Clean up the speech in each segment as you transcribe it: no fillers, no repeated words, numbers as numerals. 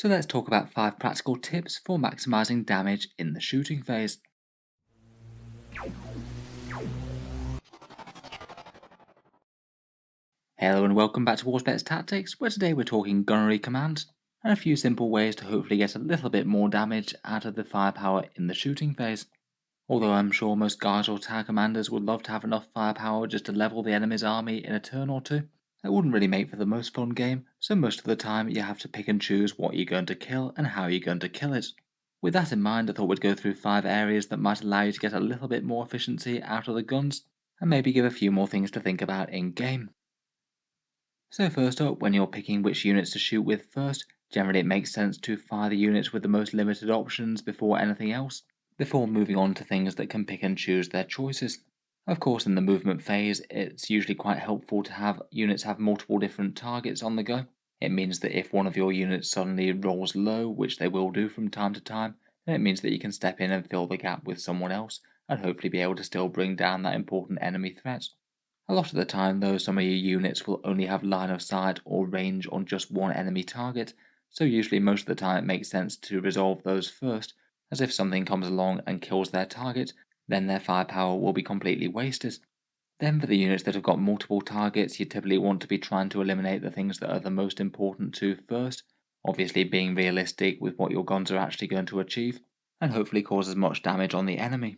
So let's talk about 5 practical tips for maximising damage in the shooting phase. Hello and welcome back to Auspex Tactics, where today we're talking gunnery commands and a few simple ways to hopefully get a little bit more damage out of the firepower in the shooting phase. Although I'm sure most guys or tower commanders would love to have enough firepower just to level the enemy's army in a turn or two, that wouldn't really make for the most fun game, so most of the time you have to pick and choose what you're going to kill and how you're going to kill it. With that in mind, I thought we'd go through 5 areas that might allow you to get a little bit more efficiency out of the guns, and maybe give a few more things to think about in game. So first up, when you're picking which units to shoot with first, generally it makes sense to fire the units with the most limited options before anything else, before moving on to things that can pick and choose their choices. Of course, in the movement phase, it's usually quite helpful to have units have multiple different targets on the go. It means that if one of your units suddenly rolls low, which they will do from time to time, then it means that you can step in and fill the gap with someone else, and hopefully be able to still bring down that important enemy threat. A lot of the time though, some of your units will only have line of sight or range on just one enemy target, so usually most of the time it makes sense to resolve those first, as if something comes along and kills their target, then their firepower will be completely wasted. Then for the units that have got multiple targets, you typically want to be trying to eliminate the things that are the most important to first, obviously being realistic with what your guns are actually going to achieve, and hopefully cause as much damage on the enemy.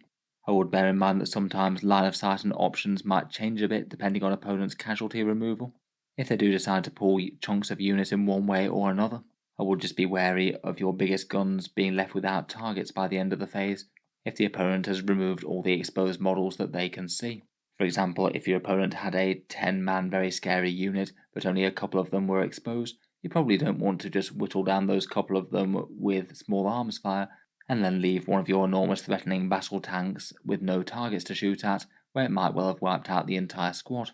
I would bear in mind that sometimes line of sight and options might change a bit depending on opponent's casualty removal. If they do decide to pull chunks of units in one way or another, I would just be wary of your biggest guns being left without targets by the end of the phase if the opponent has removed all the exposed models that they can see. For example, if your opponent had a 10-man very scary unit but only a couple of them were exposed, you probably don't want to just whittle down those couple of them with small arms fire and then leave one of your enormous threatening battle tanks with no targets to shoot at, where it might well have wiped out the entire squad.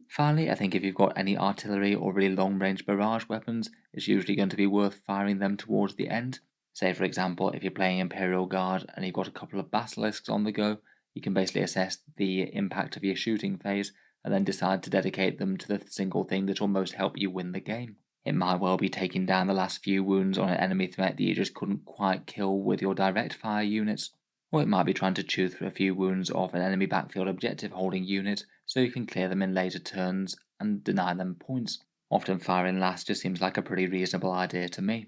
Finally, I think if you've got any artillery or really long range barrage weapons, it's usually going to be worth firing them towards the end. Say for example, if you're playing Imperial Guard and you've got a couple of basilisks on the go, you can basically assess the impact of your shooting phase and then decide to dedicate them to the single thing that will most help you win the game. It might well be taking down the last few wounds on an enemy threat that you just couldn't quite kill with your direct fire units, or it might be trying to chew through a few wounds of an enemy backfield objective holding unit so you can clear them in later turns and deny them points. Often firing last just seems like a pretty reasonable idea to me.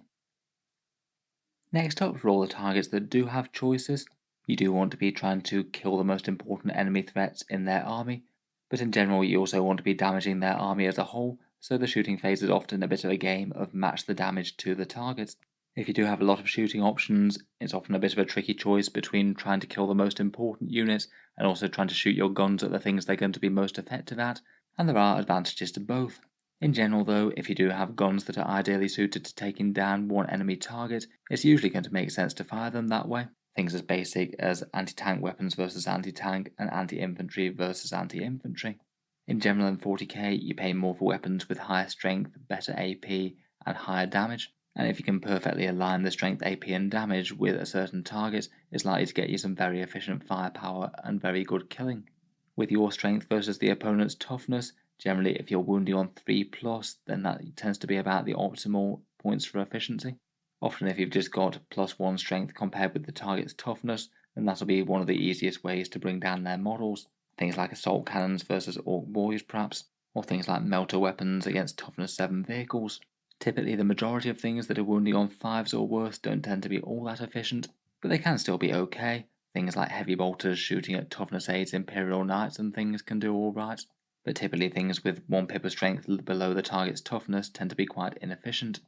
Next up, for all the targets that do have choices, you do want to be trying to kill the most important enemy threats in their army, but in general you also want to be damaging their army as a whole, so the shooting phase is often a bit of a game of match the damage to the target. If you do have a lot of shooting options, it's often a bit of a tricky choice between trying to kill the most important units and also trying to shoot your guns at the things they're going to be most effective at, and there are advantages to both. In general though, if you do have guns that are ideally suited to taking down one enemy target, it's usually going to make sense to fire them that way. Things as basic as anti-tank weapons versus anti-tank and anti-infantry versus anti-infantry. In general in 40k, you pay more for weapons with higher strength, better AP, and higher damage, and if you can perfectly align the strength, AP, and damage with a certain target, it's likely to get you some very efficient firepower and very good killing. With your strength versus the opponent's toughness, generally if you're wounding on 3+, then that tends to be about the optimal points for efficiency. Often if you've just got +1 strength compared with the target's toughness, then that'll be one of the easiest ways to bring down their models. Things like assault cannons versus orc boys perhaps, or things like melter weapons against toughness 7 vehicles. Typically the majority of things that are wounding on 5s or worse don't tend to be all that efficient, but they can still be okay. Things like heavy bolters shooting at toughness 8 Imperial Knights and things can do alright, but typically things with 1 pip of strength below the target's toughness tend to be quite inefficient.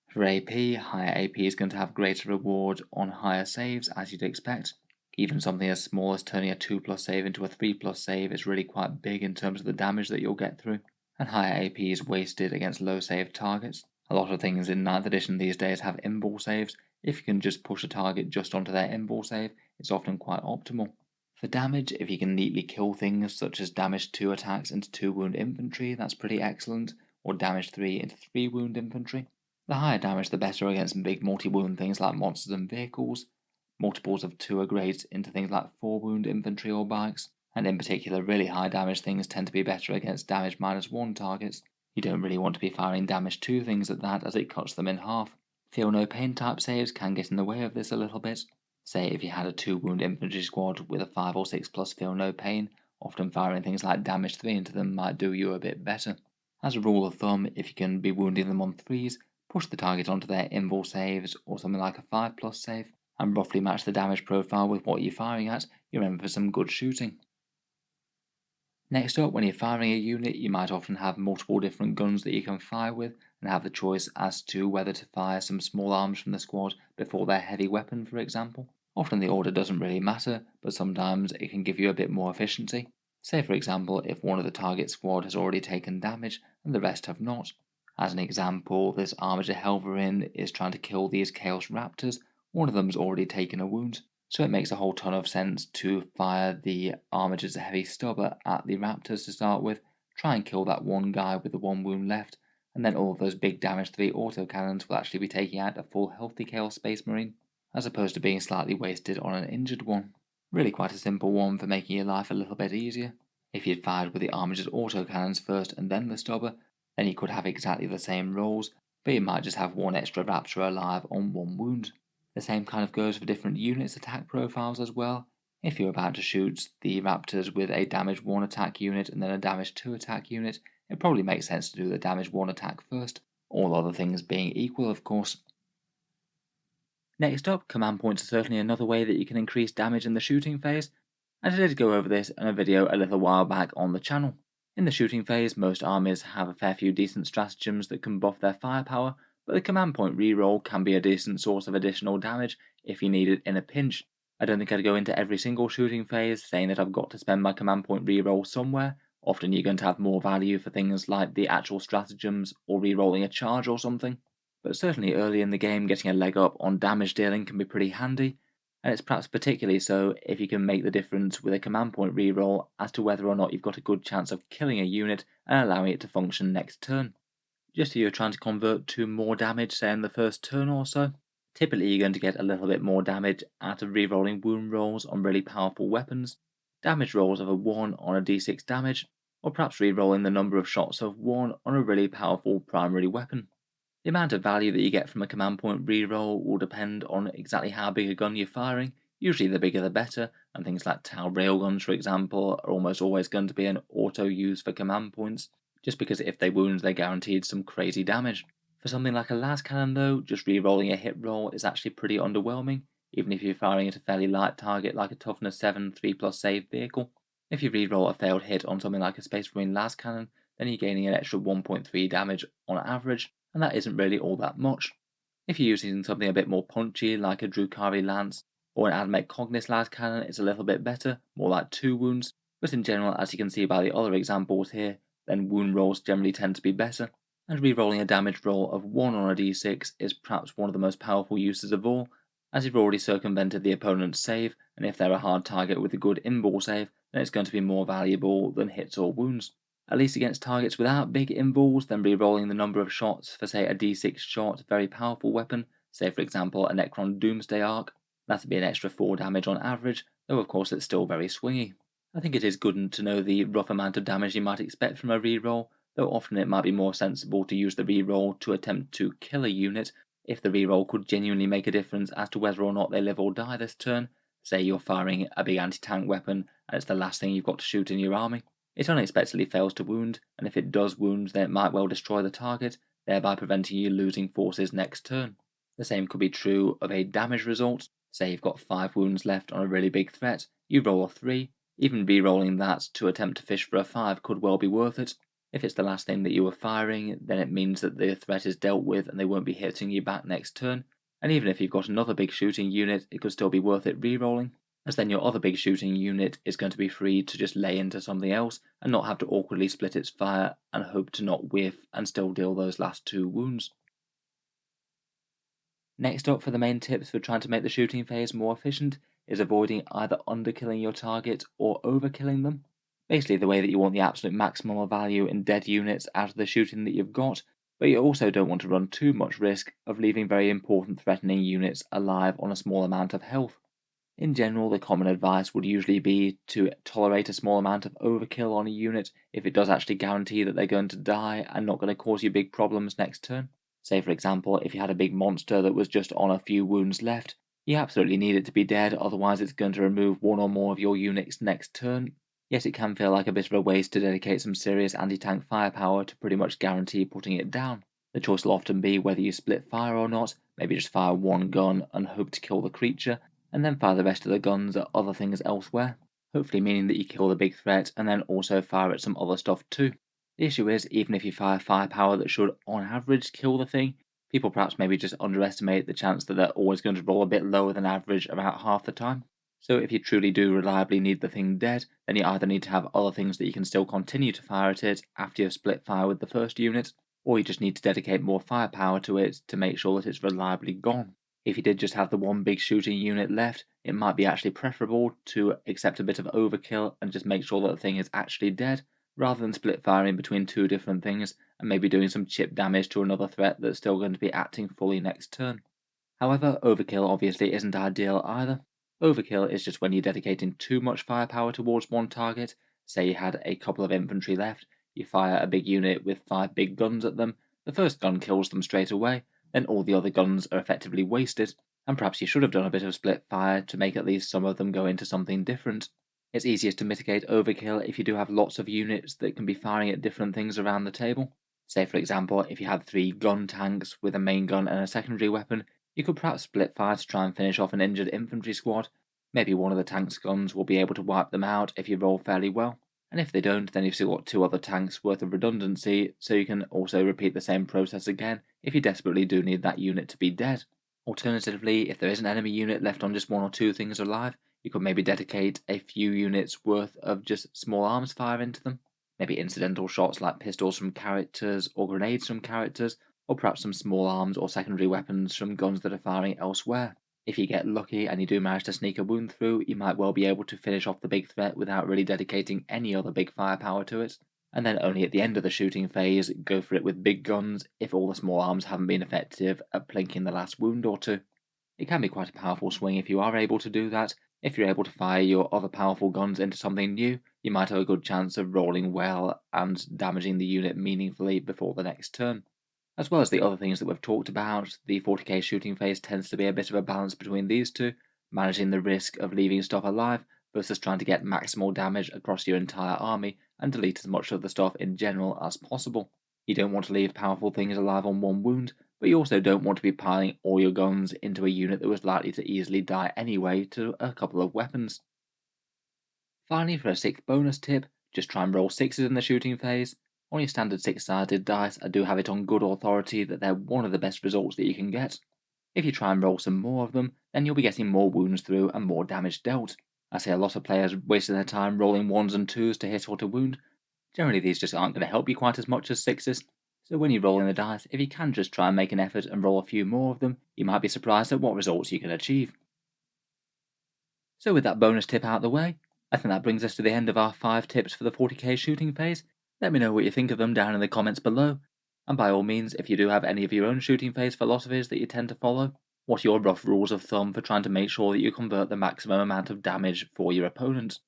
For AP, higher AP is going to have greater reward on higher saves as you'd expect. Even something as small as turning a 2+ save into a 3+ save is really quite big in terms of the damage that you'll get through, and higher AP is wasted against low save targets. A lot of things in 9th edition these days have imball saves. If you can just push a target just onto their imball save, it's often quite optimal. For damage, if you can neatly kill things such as damage 2 attacks into 2 wound infantry, that's pretty excellent, or damage 3 into 3 wound infantry. The higher damage the better against big multi-wound things like monsters and vehicles. Multiples of 2 are great into things like 4 wound infantry or bikes, and in particular really high damage things tend to be better against damage -1 targets. You don't really want to be firing damage 2 things at that as it cuts them in half. Feel no pain type saves can get in the way of this a little bit. Say if you had a 2 wound infantry squad with a 5 or 6 plus feel no pain, often firing things like damage 3 into them might do you a bit better. As a rule of thumb, if you can be wounding them on 3s, push the target onto their invul saves or something like a 5 plus save, and roughly match the damage profile with what you're firing at, you're in for some good shooting. Next up, when you're firing a unit, you might often have multiple different guns that you can fire with, and have the choice as to whether to fire some small arms from the squad before their heavy weapon, for example. Often the order doesn't really matter, but sometimes it can give you a bit more efficiency. Say for example, if one of the target squad has already taken damage and the rest have not. As an example, this Armiger Helverin is trying to kill these Chaos Raptors, one of them's already taken a wound, so it makes a whole ton of sense to fire the Armiger's Heavy Stubber at the Raptors to start with, try and kill that one guy with the one wound left, and then all of those big damage 3 autocannons will actually be taking out a full healthy Chaos Space Marine, as opposed to being slightly wasted on an injured one. Really quite a simple one for making your life a little bit easier. If you'd fired with the Armiger's autocannons first and then the Stubber, then you could have exactly the same rolls, but you might just have one extra Raptor alive on one wound. The same kind of goes for different units' attack profiles as well. If you're about to shoot the Raptors with a damage 1 attack unit and then a damage 2 attack unit, it probably makes sense to do the damage 1 attack first, all other things being equal of course. Next up, command points are certainly another way that you can increase damage in the shooting phase, and I did go over this in a video a little while back on the channel. In the shooting phase, most armies have a fair few decent stratagems that can buff their firepower, but the command point reroll can be a decent source of additional damage if you need it in a pinch. I don't think I'd go into every single shooting phase saying that I've got to spend my command point reroll somewhere. Often you're going to have more value for things like the actual stratagems or rerolling a charge or something. But certainly early in the game getting a leg up on damage dealing can be pretty handy, and it's perhaps particularly so if you can make the difference with a command point reroll as to whether or not you've got a good chance of killing a unit and allowing it to function next turn. Just if you're trying to convert to more damage, say in the first turn or so, typically you're going to get a little bit more damage out of rerolling wound rolls on really powerful weapons, damage rolls of a 1 on a d6 damage, or perhaps rerolling the number of shots of 1 on a really powerful primary weapon. The amount of value that you get from a command point reroll will depend on exactly how big a gun you're firing. Usually the bigger the better, and things like Tau railguns for example are almost always going to be an auto use for command points, just because if they wound they're guaranteed some crazy damage. For something like a las cannon though, just rerolling a hit roll is actually pretty underwhelming, even if you're firing at a fairly light target like a toughness 7 3+ save vehicle. If you reroll a failed hit on something like a Space Marine las cannon, then you're gaining an extra 1.3 damage on average, and that isn't really all that much. If you're using something a bit more punchy like a Drukhari Lance or an Admech Cognis las cannon, it's a little bit better, more like 2 wounds, but in general, as you can see by the other examples here, then wound rolls generally tend to be better, and rerolling a damage roll of 1 on a d6 is perhaps one of the most powerful uses of all, as you've already circumvented the opponent's save, and if they're a hard target with a good invul save, then it's going to be more valuable than hits or wounds. At least against targets without big invuls, then re-rolling the number of shots for say a d6 shot, very powerful weapon, say for example a Necron Doomsday Arc, that'd be an extra 4 damage on average, though of course it's still very swingy. I think it is good to know the rough amount of damage you might expect from a re-roll, though often it might be more sensible to use the re-roll to attempt to kill a unit if the re-roll could genuinely make a difference as to whether or not they live or die this turn. Say you're firing a big anti-tank weapon and it's the last thing you've got to shoot in your army. It unexpectedly fails to wound, and if it does wound then it might well destroy the target, thereby preventing you losing forces next turn. The same could be true of a damage result. Say you've got 5 wounds left on a really big threat, you roll a 3, even re-rolling that to attempt to fish for a 5 could well be worth it. If it's the last thing that you were firing, then it means that the threat is dealt with and they won't be hitting you back next turn, and even if you've got another big shooting unit, it could still be worth it re-rolling, as then your other big shooting unit is going to be free to just lay into something else and not have to awkwardly split its fire and hope to not whiff and still deal those last 2 wounds. Next up for the main tips for trying to make the shooting phase more efficient is avoiding either underkilling your target or overkilling them. Basically the way that you want the absolute maximum value in dead units out of the shooting that you've got, but you also don't want to run too much risk of leaving very important threatening units alive on a small amount of health. In general, the common advice would usually be to tolerate a small amount of overkill on a unit if it does actually guarantee that they're going to die and not going to cause you big problems next turn. Say for example, if you had a big monster that was just on a few wounds left, you absolutely need it to be dead, otherwise it's going to remove one or more of your units next turn. Yet it can feel like a bit of a waste to dedicate some serious anti-tank firepower to pretty much guarantee putting it down. The choice will often be whether you split fire or not, maybe just fire one gun and hope to kill the creature, and then fire the rest of the guns at other things elsewhere, hopefully meaning that you kill the big threat and then also fire at some other stuff too. The issue is, even if you fire firepower that should, on average, kill the thing, people perhaps maybe just underestimate the chance that they're always going to roll a bit lower than average about half the time. So if you truly do reliably need the thing dead, then you either need to have other things that you can still continue to fire at it after you've split fire with the first unit, or you just need to dedicate more firepower to it to make sure that it's reliably gone. If you did just have the one big shooting unit left, it might be actually preferable to accept a bit of overkill and just make sure that the thing is actually dead, rather than split firing between two different things and maybe doing some chip damage to another threat that's still going to be acting fully next turn. However, overkill obviously isn't ideal either. Overkill is just when you're dedicating too much firepower towards one target. Say you had a couple of infantry left, you fire a big unit with 5 big guns at them, the first gun kills them straight away, then all the other guns are effectively wasted, and perhaps you should have done a bit of split fire to make at least some of them go into something different. It's easiest to mitigate overkill if you do have lots of units that can be firing at different things around the table. Say for example, if you had 3 gun tanks with a main gun and a secondary weapon, you could perhaps split fire to try and finish off an injured infantry squad. Maybe one of the tank's guns will be able to wipe them out if you roll fairly well, and if they don't, then you've still got 2 other tanks worth of redundancy, so you can also repeat the same process again if you desperately do need that unit to be dead. Alternatively, if there is an enemy unit left on just 1 or 2 things alive, you could maybe dedicate a few units worth of just small arms fire into them. Maybe incidental shots like pistols from characters or grenades from characters, or perhaps some small arms or secondary weapons from guns that are firing elsewhere. If you get lucky and you do manage to sneak a wound through, you might well be able to finish off the big threat without really dedicating any other big firepower to it, and then only at the end of the shooting phase go for it with big guns if all the small arms haven't been effective at plinking the last wound or two. It can be quite a powerful swing if you are able to do that. If you're able to fire your other powerful guns into something new, you might have a good chance of rolling well and damaging the unit meaningfully before the next turn. As well as the other things that we've talked about, the 40k shooting phase tends to be a bit of a balance between these two, managing the risk of leaving stuff alive versus trying to get maximal damage across your entire army and delete as much of the stuff in general as possible. You don't want to leave powerful things alive on one wound, but you also don't want to be piling all your guns into a unit that was likely to easily die anyway to a couple of weapons. Finally, for a 6th bonus tip, just try and roll 6s in the shooting phase. On your standard 6-sided dice, I do have it on good authority that they're one of the best results that you can get. If you try and roll some more of them, then you'll be getting more wounds through and more damage dealt. I see a lot of players wasting their time rolling 1s and 2s to hit or to wound. Generally these just aren't going to help you quite as much as 6s, so when you're rolling the dice, if you can just try and make an effort and roll a few more of them, you might be surprised at what results you can achieve. So with that bonus tip out of the way, I think that brings us to the end of our 5 tips for the 40k shooting phase. Let me know what you think of them down in the comments below, and by all means, if you do have any of your own shooting phase philosophies that you tend to follow, what are your rough rules of thumb for trying to make sure that you convert the maximum amount of damage for your opponents?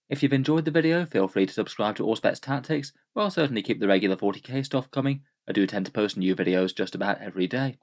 If you've enjoyed the video, feel free to subscribe to Auspex Tactics, where I'll certainly keep the regular 40k stuff coming. I do tend to post new videos just about every day.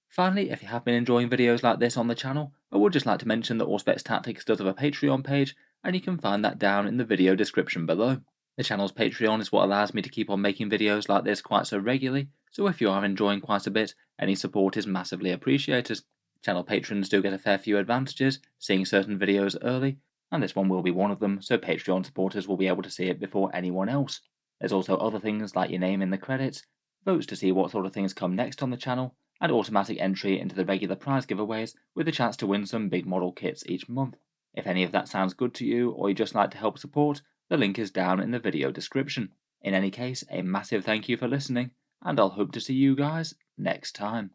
Finally, if you have been enjoying videos like this on the channel, I would just like to mention that Auspex Tactics does have a Patreon page, and you can find that down in the video description below. The channel's Patreon is what allows me to keep on making videos like this quite so regularly, so if you are enjoying quite a bit, any support is massively appreciated. Channel patrons do get a fair few advantages, seeing certain videos early, and this one will be one of them, so Patreon supporters will be able to see it before anyone else. There's also other things like your name in the credits, votes to see what sort of things come next on the channel, and automatic entry into the regular prize giveaways with a chance to win some big model kits each month. If any of that sounds good to you, or you'd just like to help support, the link is down in the video description. In any case, a massive thank you for listening, and I'll hope to see you guys next time.